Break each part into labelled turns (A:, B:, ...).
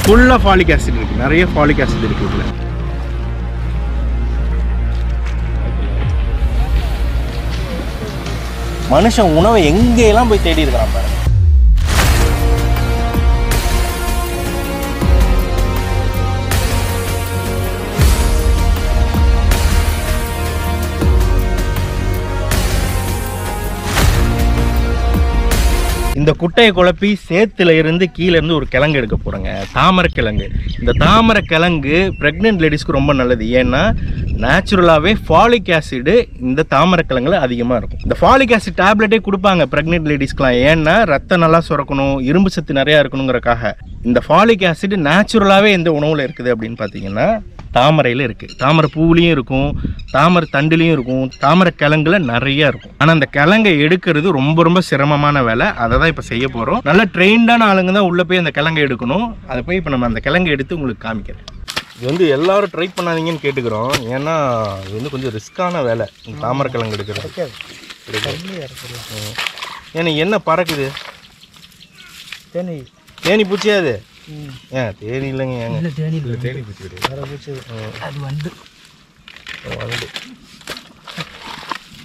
A: ஃபுல்லா folic acid இருக்கு, நிறைய ஃபாலிக் ஆசிட் இருக்கு இதுல. மனுஷன் உணவை எங்கெல்லாம் போய் தேடி இருக்கிறான் பாருங்க. இந்த குட்டையை குழப்பி சேத்துல இருந்து கீழே இருந்து ஒரு கிழங்கு எடுக்க போறோங்க, தாமரை கிழங்கு. இந்த தாமரை கிழங்கு பிரெக்னென்ட் லேடிஸ்க்கு ரொம்ப நல்லது. ஏன்னா நேச்சுரலாகவே ஃபாலிக் ஆசிடு இந்த தாமரை கிழங்குல அதிகமாக இருக்கும். இந்த ஃபாலிக் ஆசிட் டேப்லெட்டே கொடுப்பாங்க பிரெக்னென்ட் லேடிஸ்க்குலாம். ஏன்னா ரத்தம் நல்லா சுரக்கணும், இரும்பு சத்து நிறையா இருக்கணுங்கிறக்காக. இந்த ஃபாலிக் ஆசிட் நேச்சுரலாகவே எந்த உணவில் இருக்குது அப்படின்னு பார்த்தீங்கன்னா தாமரையில் இருக்குது. தாமரை பூவிலையும் இருக்கும், தாமரை தண்டுலையும் இருக்கும், தாமரை கிழங்குல நிறைய இருக்கும். ஆனால் அந்த கிழங்கை எடுக்கிறது ரொம்ப ரொம்ப சிரமமான வேலை. அதை தான் இப்போ செய்ய போகிறோம். நல்லா ட்ரெயின்டான ஆளுங்க தான் உள்ளே போய் அந்த கிழங்கை எடுக்கணும். அதை போய் இப்போ நம்ம அந்த கிழங்கை எடுத்து உங்களுக்கு காமிக்கிறேன். இது வந்து எல்லாரும் ட்ரை பண்ணாதீங்கன்னு கேட்டுக்கிறோம். ஏன்னா இது வந்து கொஞ்சம் ரிஸ்க்கான வேலை இந்த தாமரை கிழங்கு எடுக்கிறது. ஏன்னா என்ன பறக்குது? தேனி. தேனி பூச்சியா அது? ஏன் தேனி இல்லைங்க. ஏங்க தேனி இல்லை, தேனி பூச்சி கிடையாது, பூச்சி அது வந்து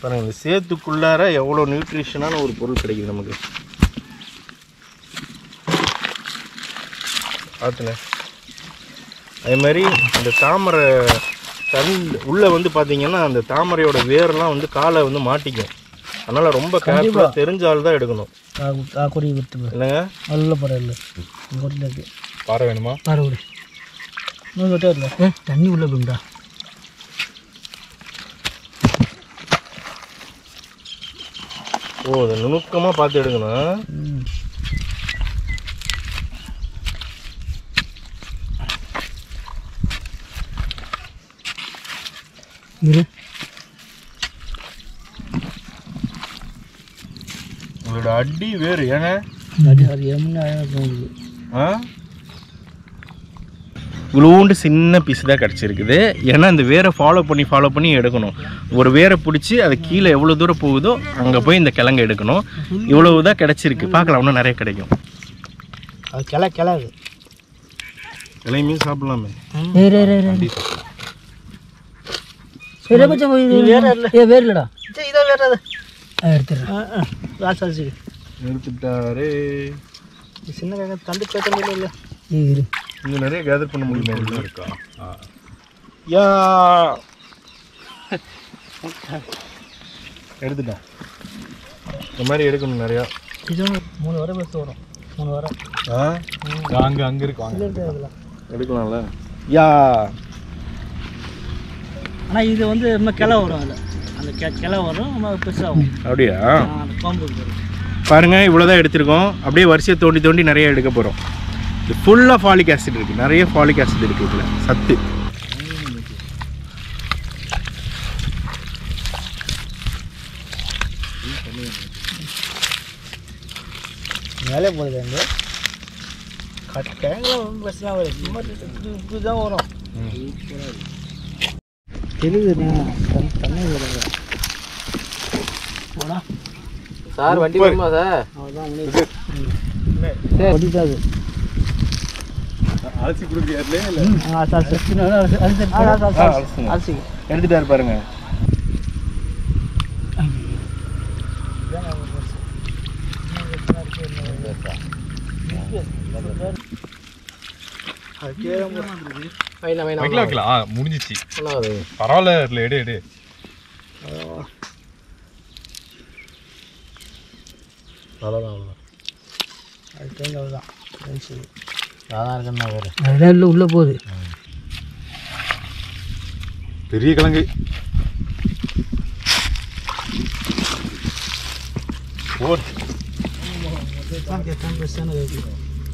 A: பாருங்க. இந்த சேத்துக்குள்ளார எவ்வளோ நியூட்ரிஷனான ஒரு பொருள் கிடைக்குது நமக்கு. பார்த்துங்க. அதே மாதிரி இந்த தாமரை உள்ளே வந்து பார்த்தீங்கன்னா அந்த தாமரையோட வேரெல்லாம் வந்து காலை வந்து மாட்டிக்கும். அதனால் ரொம்ப கேர்ஃபுல்லாக தெரிஞ்சால் தான் எடுக்கணும். இல்லைங்க நல்ல பாறை இல்லை, பாறை வேணுமா? பாறை விடு, இல்லை தண்ணி உள்ள போங்கடா. ஓ, அதை நுணுக்கமாக பார்த்து எடுக்கணும். இதோட அடி வேறு ஏங்க இவ்வளோண்டு சின்ன பீஸ் தான் கிடச்சிருக்குது. ஏன்னா இந்த வேரை ஃபாலோ பண்ணி எடுக்கணும். ஒரு வேரை பிடிச்சி அது கீழே எவ்வளோ தூரம் போகுதோ அங்கே போய் இந்த கிழங்கு எடுக்கணும். இவ்வளவு தான் கிடச்சிருக்கு. பார்க்கலாம், இன்னும் நிறைய கிடைக்கும். அது கிளை கிளையுமே சாப்பிடலாமே. எடுத்துட்டாரு. சின்ன தண்டு பேச இல்லை, இங்கே நிறைய கேதர் பண்ண முடியுமா? இருக்கா? யா எடுத்துட்டேன். இந்த மாதிரி எடுக்கணும் நிறையா. இது 3 வாரம் பஸ் வரும். 3 வாரம் அங்கே இருக்கு, எடுக்கலாம்ல. யா ஆனால் இது வந்து இன்னும் கிளை வரும். அதில் அந்த கிளை வரும், பெருசாகும். அப்படியா? பாருங்க, இவ்வளோதான் எடுத்திருக்கோம். அப்படியே வரிசையை தோண்டி நிறைய எடுக்க போகிறோம். இது ஃபுல்லாக ஃபாலிக் ஆசிட் இருக்குது, நிறைய ஃபாலிக் ஆசிட் இருக்குது இதில், சத்து. மேலே போகுது அங்கே தேங்காய் பஸ்லாம் வரும், சும்மா இப்படி தான் வரும். தெரியுதுண்ணா, தண்ணி வருது சார். வண்டி வருமா சார்? அவ்வளோதான் அரிசி கொடுக்குறாருலே. அரிசி எடுத்துட்டாரு பாருங்க.
B: முடிஞ்சிச்சு, பரவாயில்ல. எடு
A: உள்ள போகுது.
B: பெரிய கிழங்கு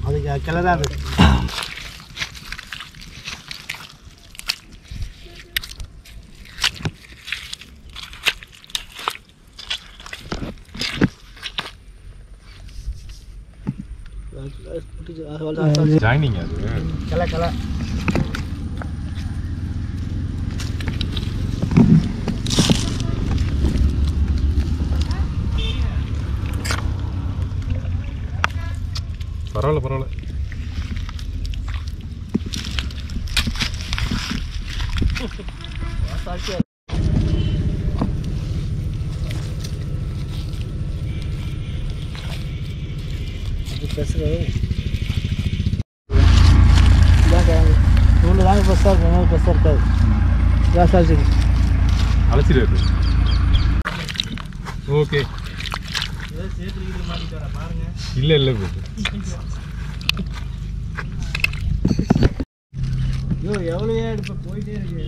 A: அதுக்கு கிளறாது.
B: ஜாயினிங் அது
A: கிளை
B: பரவாயில்ல பரவாயில்ல.
C: இவ்வளோ தாங்க பெருசாக இருக்கும், பெருசாக இருக்காது. ஜாஸ்தி
B: அழைச்சிட்டு ஓகே. இல்லை இல்லை
C: ஐயோ எவ்வளோ இப்போ போயிட்டே இருக்கு.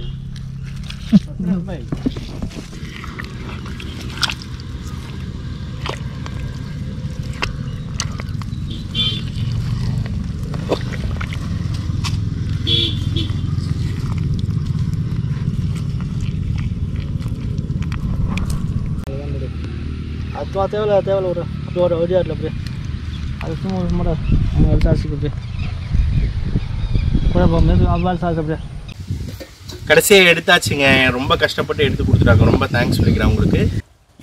C: அது தேவையில்ல ஒரு அப்படியே ஒரு ஒடியாட்டில் அப்படியே அது சும்மா சும்மா அவங்க சாசிக்கு அப்படியே அவ்வாறு சாசி அப்படியே.
A: கடைசியாக எடுத்தாச்சுங்க. ரொம்ப கஷ்டப்பட்டு எடுத்து கொடுத்துட்டாங்க. ரொம்ப தேங்க்ஸ் சொல்லிக்கிறேன் உங்களுக்கு.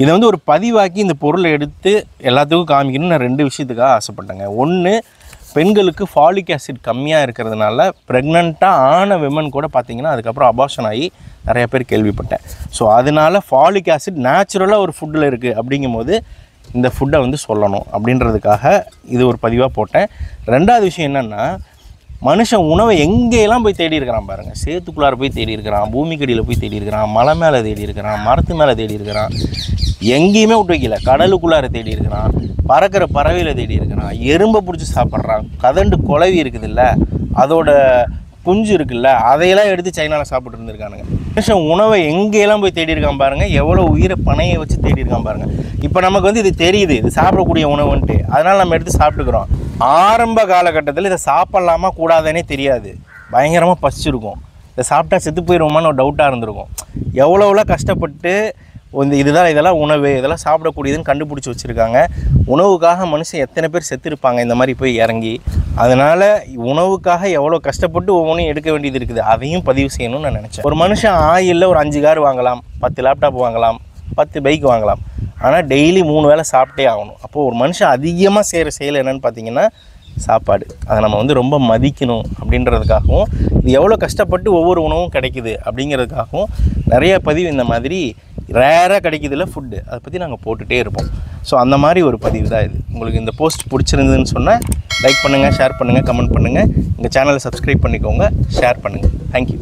A: இதை வந்து ஒரு பதிவாக்கி இந்த பொருளை எடுத்து எல்லாத்துக்கும் காமிக்கணும்னு நான் 2 விஷயத்துக்காக ஆசைப்பட்டேங்க. ஒன்று, பெண்களுக்கு ஃபாலிக் ஆசிட் கம்மியாக இருக்கிறதுனால ப்ரெக்னெண்ட்டாக ஆன விமன் கூட பார்த்திங்கன்னா அதுக்கப்புறம் அபார்ஷன் ஆகி நிறைய பேர் கேள்விப்பட்டேன். ஸோ அதனால் ஃபாலிக் ஆசிட் நேச்சுரலாக ஒரு ஃபுட்டில் இருக்குது அப்படிங்கும்போது இந்த ஃபுட்டை வந்து சொல்லணும் அப்படின்றதுக்காக இது ஒரு பதிவாக போட்டேன். 2வது விஷயம் என்னென்னா, மனுஷன் உணவை எங்கேயெல்லாம் போய் தேடி இருக்கிறான் பாருங்கள். சேத்துக்குள்ளார போய் தேடி இருக்கிறான், பூமிக்கடியில் போய் தேடி இருக்கிறான், மலை மேலே தேடி இருக்கிறான், மரத்து மேலே தேடி இருக்கிறான், எங்கேயுமே விட்டு வைக்கல. கடலுக்குள்ளார தேடி இருக்கிறான், பறக்கிற பறவையில் தேடி இருக்கிறான், எறும்பை பிடிச்சி சாப்பிட்றான், கதண்டு குளவி இருக்குதுல்ல அதோட குஞ்சு இருக்குல்ல அதையெல்லாம் எடுத்து சைனாவில் சாப்பிட்டு இருந்திருக்கானுங்க. மனுஷன் உணவை எங்கேயெல்லாம் போய் தேடி இருக்கான் பாருங்கள். எவ்வளோ உயிரை பனையை வச்சு தேடி இருக்கான் பாருங்கள். இப்போ நமக்கு வந்து இது தெரியுது, இது சாப்பிடக்கூடிய உணவுன்ட்டு, அதனால் நம்ம எடுத்து சாப்பிட்டுக்கிறோம். ஆரம்ப காலகட்டத்தில் இதை சாப்பிட்லாமா கூடாதுன்னே தெரியாது. பயங்கரமாக பசிச்சிருக்கும். இதை சாப்பிட்டா செத்து போயிடுவோமான்னு ஒரு டவுட்டாக இருந்திருக்கும். எவ்வளோவளோ கஷ்டப்பட்டு இதெல்லாம் உணவு, இதெல்லாம் சாப்பிடக்கூடியதுன்னு கண்டுபிடிச்சி வச்சுருக்காங்க. உணவுக்காக மனுஷன் எத்தனை பேர் செத்துருப்பாங்க இந்த மாதிரி போய் இறங்கி. அதனால் உணவுக்காக எவ்வளோ கஷ்டப்பட்டு ஒவ்வொன்றையும் எடுக்க வேண்டியது இருக்குது, அதையும் பதிவு செய்யணும்னு நான் நினச்சேன். ஒரு மனுஷன் ஆயிலில் ஒரு 5 கார் வாங்கலாம், 10 லேப்டாப் வாங்கலாம், 10 பைக் வாங்கலாம், ஆனால் டெய்லி 3 வேளை சாப்பிட்டே ஆகணும். அப்போது ஒரு மனுஷன் அதிகமாக செய்கிற செயல் என்னென்னு பார்த்தீங்கன்னா சாப்பாடு. அதை நம்ம வந்து ரொம்ப மதிக்கணும் அப்படின்றதுக்காகவும், இது எவ்வளோ கஷ்டப்பட்டு ஒவ்வொரு உணவும் கிடைக்குது அப்படிங்கிறதுக்காகவும் நிறைய பதிவு இந்த மாதிரி ரேராக கிடைக்குதுல ஃபுட்டு, அதை பற்றி நாங்கள் போட்டுகிட்டே இருப்போம். ஸோ அந்த மாதிரி ஒரு பதிவு தான் இது. உங்களுக்கு இந்த போஸ்ட் பிடிச்சிருந்ததுன்னு சொன்னால் லைக் பண்ணுங்கள், ஷேர் பண்ணுங்கள், கமெண்ட் பண்ணுங்கள். எங்கள் சேனலை சப்ஸ்கிரைப் பண்ணிக்கோங்க, ஷேர் பண்ணுங்கள். தேங்க்யூ.